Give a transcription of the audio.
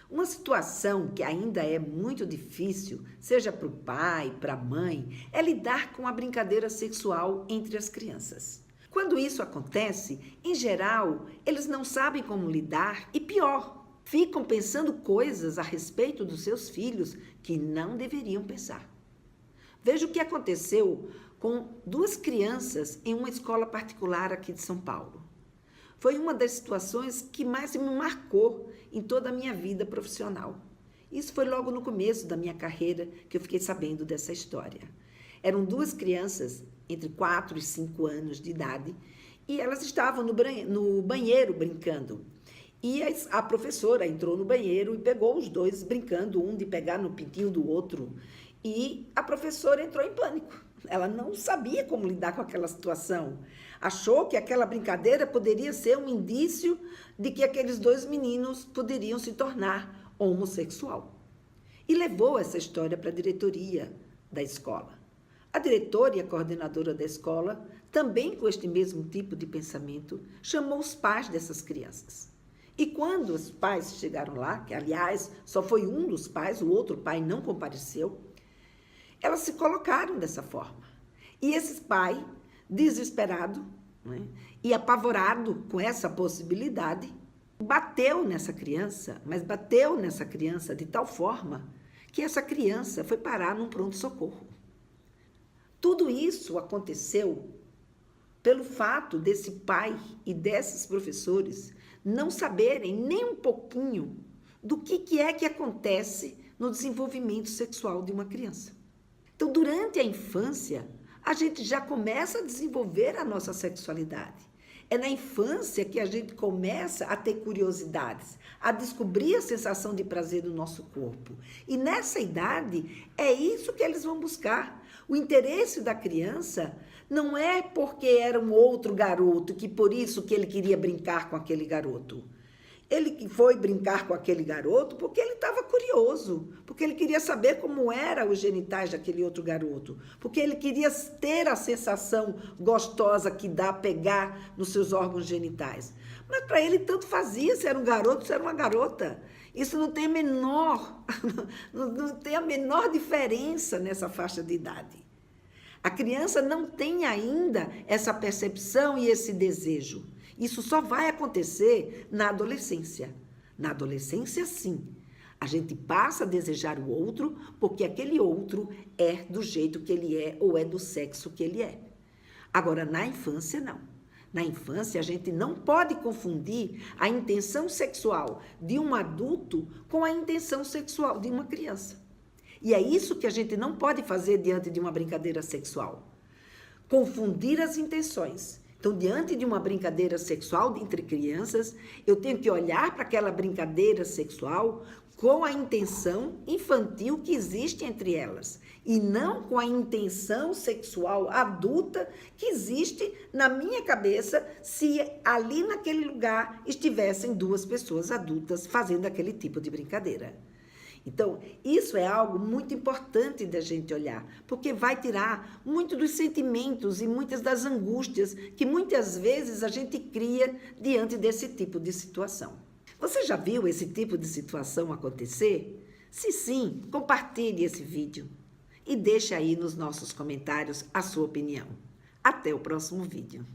Uma situação que ainda é muito difícil, seja para o pai, para a mãe, é lidar com a brincadeira sexual entre as crianças. Quando isso acontece, em geral, eles não sabem como lidar e pior, ficam pensando coisas a respeito dos seus filhos que não deveriam pensar. Veja o que aconteceu com duas crianças em uma escola particular aqui de São Paulo. Foi uma das situações que mais me marcou em toda a minha vida profissional. Isso foi logo no começo da minha carreira que eu fiquei sabendo dessa história. Eram duas crianças entre 4 e 5 anos de idade e elas estavam no banheiro brincando. E a professora entrou no banheiro e pegou os dois brincando, um de pegar no pintinho do outro. E a professora entrou em pânico. Ela não sabia como lidar com aquela situação. Achou que aquela brincadeira poderia ser um indício de que aqueles dois meninos poderiam se tornar homossexual. E levou essa história para a diretoria da escola. A diretora e a coordenadora da escola, também com este mesmo tipo de pensamento, chamou os pais dessas crianças. E quando os pais chegaram lá, que aliás só foi um dos pais, o outro pai não compareceu, elas se colocaram dessa forma. E esse pai, desesperado, né, e apavorado com essa possibilidade, bateu nessa criança, mas bateu nessa criança de tal forma que essa criança foi parar num pronto-socorro. Tudo isso aconteceu pelo fato desse pai e desses professores não saberem nem um pouquinho do que é que acontece no desenvolvimento sexual de uma criança. Então, durante a infância, a gente já começa a desenvolver a nossa sexualidade. É na infância que a gente começa a ter curiosidades, a descobrir a sensação de prazer do nosso corpo. E nessa idade, é isso que eles vão buscar. O interesse da criança não é porque era um outro garoto, que por isso que ele queria brincar com aquele garoto. Ele foi brincar com aquele garoto porque ele estava curioso, porque ele queria saber como eram os genitais daquele outro garoto, porque ele queria ter a sensação gostosa que dá pegar nos seus órgãos genitais. Mas para ele tanto fazia se era um garoto, se era uma garota. Isso não tem a menor diferença nessa faixa de idade. A criança não tem ainda essa percepção e esse desejo. Isso só vai acontecer na adolescência. Na adolescência, sim. A gente passa a desejar o outro porque aquele outro é do jeito que ele é ou é do sexo que ele é. Agora, na infância, não. Na infância, a gente não pode confundir a intenção sexual de um adulto com a intenção sexual de uma criança. E é isso que a gente não pode fazer diante de uma brincadeira sexual. Confundir as intenções. Então, diante de uma brincadeira sexual entre crianças, eu tenho que olhar para aquela brincadeira sexual com a intenção infantil que existe entre elas e não com a intenção sexual adulta que existe na minha cabeça se ali naquele lugar estivessem duas pessoas adultas fazendo aquele tipo de brincadeira. Então, isso é algo muito importante da gente olhar, porque vai tirar muito dos sentimentos e muitas das angústias que muitas vezes a gente cria diante desse tipo de situação. Você já viu esse tipo de situação acontecer? Se sim, compartilhe esse vídeo e deixe aí nos nossos comentários a sua opinião. Até o próximo vídeo.